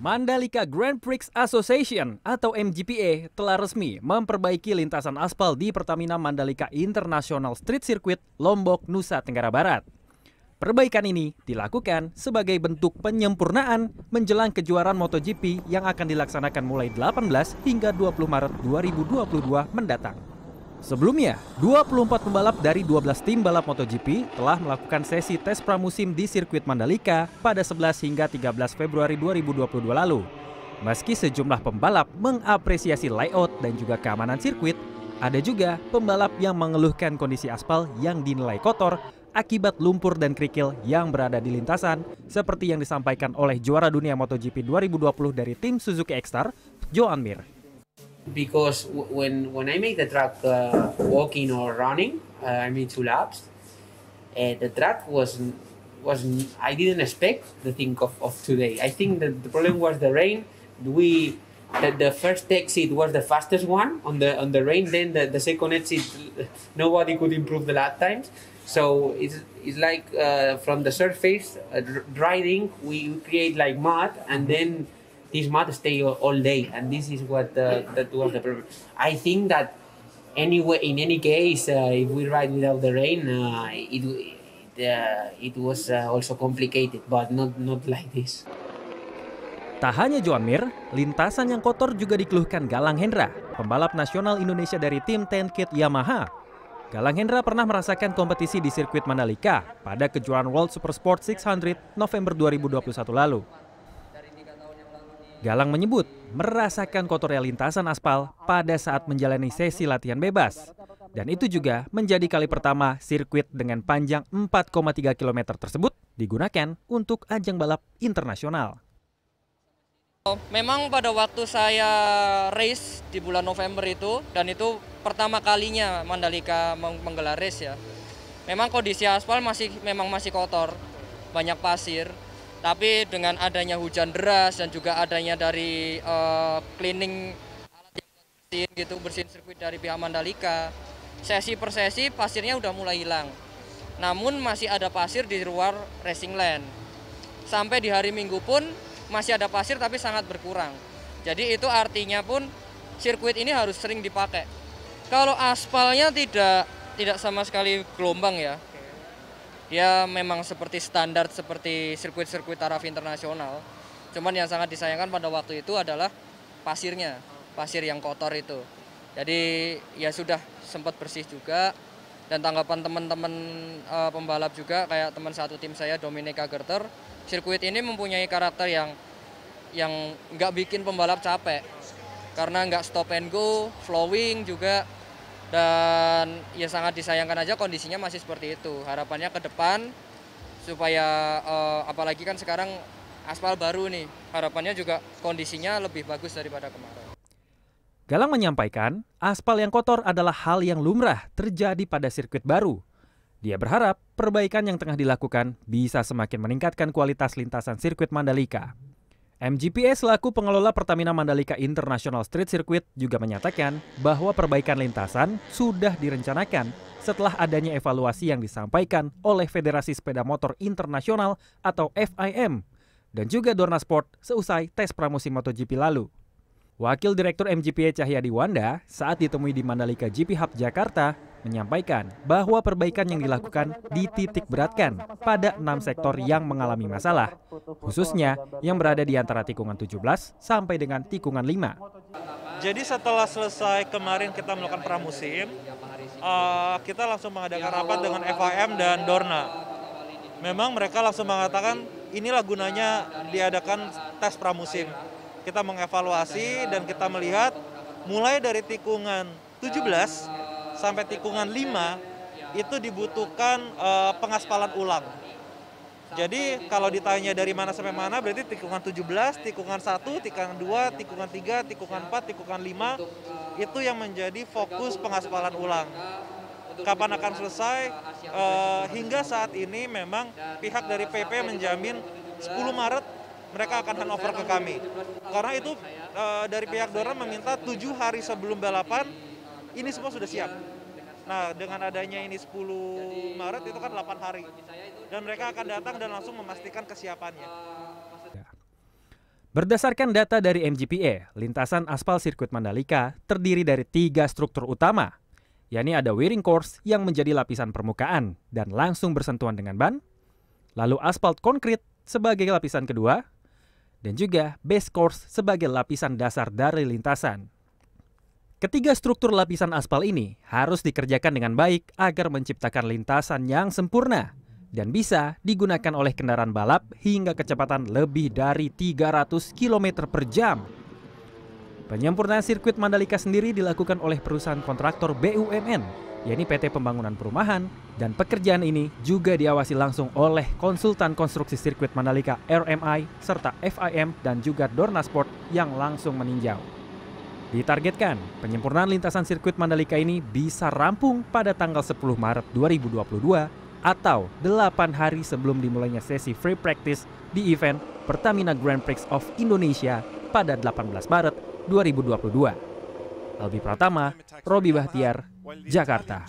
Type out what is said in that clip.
Mandalika Grand Prix Association atau MGPA telah resmi memperbaiki lintasan aspal di Pertamina Mandalika International Street Circuit, Lombok, Nusa Tenggara Barat. Perbaikan ini dilakukan sebagai bentuk penyempurnaan menjelang kejuaraan MotoGP yang akan dilaksanakan mulai 18 hingga 20 Maret 2022 mendatang. Sebelumnya, 24 pembalap dari 12 tim balap MotoGP telah melakukan sesi tes pramusim di sirkuit Mandalika pada 11 hingga 13 Februari 2022 lalu. Meski sejumlah pembalap mengapresiasi layout dan juga keamanan sirkuit, ada juga pembalap yang mengeluhkan kondisi aspal yang dinilai kotor akibat lumpur dan kerikil yang berada di lintasan, seperti yang disampaikan oleh juara dunia MotoGP 2020 dari tim Suzuki X-Star, Joan Mir. Because when I make the track walking or running, I made 2 laps. The track was I didn't expect the thing of today. I think that the problem was the rain. The first exit was the fastest one on the rain. Then the second exit, nobody could improve the lap times. So it's like from the surface riding, we create like mud, and then this mud stay all day, and this is what that was the problem. I think that anyway, in any case, if we ride without the rain, it was also complicated, but not like this. Tak hanya Joan Mir, lintasan yang kotor juga dikeluhkan Galang Hendra, pembalap nasional Indonesia dari tim Tenkit Yamaha. Galang Hendra pernah merasakan kompetisi di sirkuit Mandalika pada kejuaraan World Supersport 600 November 2021 lalu. Galang menyebut merasakan kotornya lintasan aspal pada saat menjalani sesi latihan bebas. Dan itu juga menjadi kali pertama sirkuit dengan panjang 4,3 km tersebut digunakan untuk ajang balap internasional. Memang pada waktu saya race di bulan November itu, dan itu pertama kalinya Mandalika menggelar race ya. Memang kondisi aspal memang masih kotor, banyak pasir. Tapi dengan adanya hujan deras dan juga adanya dari cleaning alat yang bersihin sirkuit dari pihak Mandalika, sesi per sesi pasirnya udah mulai hilang. Namun masih ada pasir di luar racing lane. Sampai di hari Minggu pun masih ada pasir tapi sangat berkurang. Jadi itu artinya pun sirkuit ini harus sering dipakai. Kalau aspalnya tidak sama sekali gelombang ya. Dia memang seperti standar seperti sirkuit-sirkuit taraf internasional. Cuman yang sangat disayangkan pada waktu itu adalah pasirnya, pasir yang kotor itu. Jadi ya sudah sempat bersih juga. Dan tanggapan teman-teman pembalap juga, kayak teman satu tim saya, Dominika Gerter, sirkuit ini mempunyai karakter yang nggak bikin pembalap capek. Karena nggak stop and go, flowing juga. Dan ya sangat disayangkan aja kondisinya masih seperti itu. Harapannya ke depan supaya apalagi kan sekarang aspal baru nih, harapannya juga kondisinya lebih bagus daripada kemarin. Galang menyampaikan aspal yang kotor adalah hal yang lumrah terjadi pada sirkuit baru. Dia berharap perbaikan yang tengah dilakukan bisa semakin meningkatkan kualitas lintasan sirkuit Mandalika. MGPA selaku pengelola Pertamina Mandalika International Street Circuit juga menyatakan bahwa perbaikan lintasan sudah direncanakan setelah adanya evaluasi yang disampaikan oleh Federasi Sepeda Motor Internasional atau FIM dan juga Dorna Sport seusai tes pramusim MotoGP lalu. Wakil Direktur MGPA Cahyadi Wanda saat ditemui di Mandalika GP Hub Jakarta menyampaikan bahwa perbaikan yang dilakukan dititik beratkan pada 6 sektor yang mengalami masalah, khususnya yang berada di antara tikungan 17 sampai dengan tikungan 5. Jadi setelah selesai kemarin kita melakukan pramusim, kita langsung mengadakan rapat dengan FIM dan Dorna. Memang mereka langsung mengatakan inilah gunanya diadakan tes pramusim. Kita mengevaluasi dan kita melihat mulai dari tikungan 17 sampai tikungan 5 itu dibutuhkan pengaspalan ulang. Jadi kalau ditanya dari mana sampai mana berarti tikungan 17, tikungan 1, tikungan 2, tikungan 3, tikungan 4, tikungan 5 itu yang menjadi fokus pengaspalan ulang. Kapan akan selesai? Hingga saat ini memang pihak dari PP menjamin 10 Maret mereka akan handover ke kami. Karena itu dari pihak Dorna meminta 7 hari sebelum balapan ini semua sudah siap. Nah, dengan adanya ini 10 Maret itu kan 8 hari. Dan mereka akan datang dan langsung memastikan kesiapannya. Berdasarkan data dari MGPA, lintasan aspal sirkuit Mandalika terdiri dari 3 struktur utama, yakni ada wearing course yang menjadi lapisan permukaan dan langsung bersentuhan dengan ban, lalu aspal konkrit sebagai lapisan kedua, dan juga base course sebagai lapisan dasar dari lintasan. Ketiga struktur lapisan aspal ini harus dikerjakan dengan baik agar menciptakan lintasan yang sempurna dan bisa digunakan oleh kendaraan balap hingga kecepatan lebih dari 300 km per jam. Penyempurnaan sirkuit Mandalika sendiri dilakukan oleh perusahaan kontraktor BUMN, yakni PT Pembangunan Perumahan, dan pekerjaan ini juga diawasi langsung oleh konsultan konstruksi sirkuit Mandalika RMI, serta FIM dan juga Dorna Sport yang langsung meninjau. Ditargetkan, penyempurnaan lintasan sirkuit Mandalika ini bisa rampung pada tanggal 10 Maret 2022 atau 8 hari sebelum dimulainya sesi free practice di event Pertamina Grand Prix of Indonesia pada 18 Maret 2022. Albi Pratama, Robi Bahtiar, Jakarta.